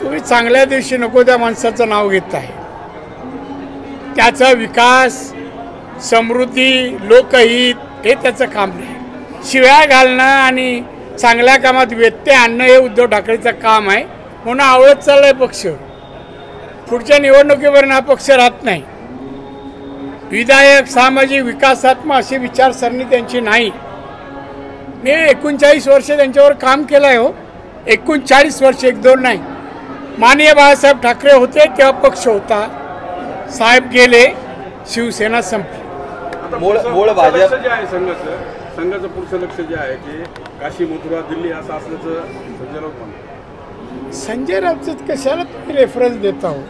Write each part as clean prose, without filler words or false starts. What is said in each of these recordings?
तुम्ही चांगल्या दिवशी नको त्या माणसाचं नाव घेत आहे. त्याचा विकास, समृद्धी, लोकहित हे त्याचं काम नाही. शिव्या घालणं आणि चांगल्या कामात व्यत्यय आणणं हे उद्धव ठाकरेचं काम आहे. म्हणून आवडत चाललाय पक्ष. पुढच्या निवडणुकीवर हा पक्ष राहत नाही. विधायक, सामाजिक, विकासात्मक अशी विचारसरणी त्यांची नाही. मी 39 वर्ष त्यांच्यावर काम केलं आहे. हो, 39 वर्ष, 1-2 नाही. माननीय बाळासाहेब ठाकरे होते तेव्हा पक्ष होता. साहेब गेले, शिवसेना संपली. मूळ भाजप जे आहे संघाचं पुढचं लक्ष जे आहे की काशी, मथुरा, दिल्ली असं असल्याचं संजय राऊत म्हणतात. संजय राऊतच कशाला तुम्ही रेफरन्स देता हो?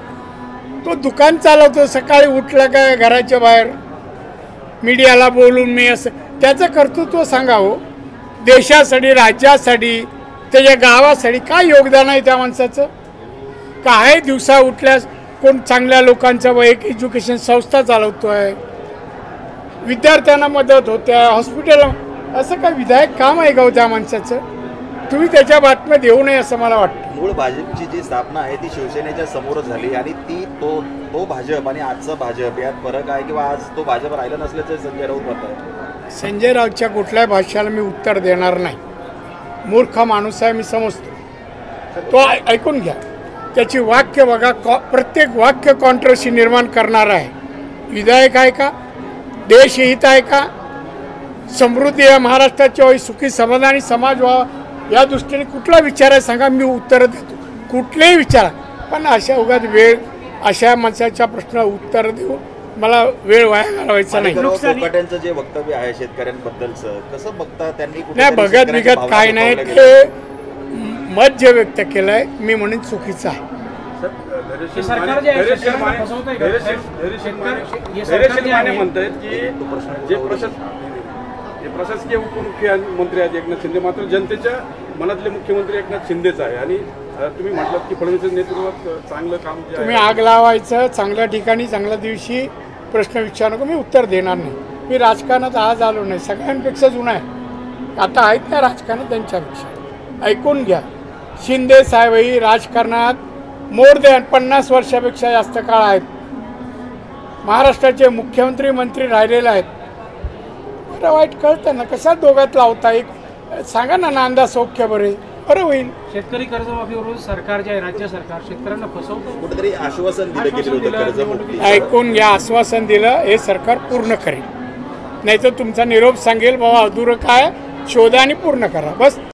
तो दुकान चालवतो. सकाळी उठला काय घराच्या बाहेर मीडियाला बोलून मी असं त्याचं कर्तृत्व सांगा हो. देशासाठी, राज्यासाठी, त्याच्या गावासाठी काय योगदान आहे त्या माणसाचं? काय दिवसा उठल्यास कोण चांगल्या लोकांचं वैयक्तिक एज्युकेशन संस्था चालवतो आहे, विद्यार्थ्यांना मदत होत्या, हॉस्पिटल, असं काय विधायक काम आहे का हो त्या माणसाचं? तुम्ही त्याच्या बातम्या देऊ नये असं मला वाटतं. मूळ भाजपची जी स्थापना आहे ती शिवसेनेच्या समोरच झाली आणि तो भाजप आणि आजचं भाजप यात फरक आहे किंवा आज तो भाजप राहिला नसल्याचं संजय राऊत म्हणतात. संजय राऊतच्या कुठल्याही भाषेला मी उत्तर देणार नाही. मूर्ख माणूस आहे, मी समजतो. तो ऐकून घ्या. त्याची वाक्य बघा, प्रत्येक वाक्य कॉन्ट्रोवर्सी निर्माण करणार आहे. विधायक आहे का? देशहित आहे का? समृद्धी आहे महाराष्ट्राची, सुखी समाधानी समाज व्हावा या दृष्टीने कुठला विचार आहे सांगा, मी उत्तर देतो. कुठलेही विचार. पण अशा उगाच वेळ अशा माणसाच्या प्रश्नाला उत्तर देऊ मला वेळ वाया घालवायचा नाही. कोकाट्यांचं जे वक्तव्य आहे शेतकऱ्यांबद्दलचं कसं बघता त्यांनी? नाही, बघत काय नाही. ते मत जे व्यक्त केलं आहे मी म्हणून चुकीचं आहे. म्हणतायत की जे प्रशासकीय उपमुख्यमंत्री आहेत एकनाथ शिंदे, मात्र जनतेच्या मनातले मुख्यमंत्री एकनाथ शिंदेच आहे. आणि तुम्ही म्हटलात की फडणवीस नेतृत्वात चांगलं काम जे तुम्ही आग लावायचं चांगल्या ठिकाणी चांगल्या दिवशी प्रश्न विचारू नको. मी उत्तर देणार नाही. मी राजकारणात आज आलो नाही. सगळ्यांपेक्षा जुना आहे. आता आहेत ना राजकारणात त्यांच्यापेक्षा. ऐकून घ्या. शिंदे साहेबही राजकारणात मोर दॅन 50 वर्षापेक्षा जास्त काळ आहेत. महाराष्ट्राचे मुख्यमंत्री मंत्री राहिलेले आहेत. बरं वाईट कळतं ना. कशा दोघात लावता? एक सांगा ना, नांदा सौख्य बरे बरं होईल. शेतकरी कर्जमाफीवरून सरकार जे आहे राज्य सरकार शेतकऱ्यांना फसवतं. कुठेतरी आश्वासन दिलं. ऐकून घ्या. आश्वासन दिलं हे सरकार पूर्ण करेल. नाही तर तुमचा निरोप सांगेल बाबा अधुरं काय शोधा आणि पूर्ण करा. बस.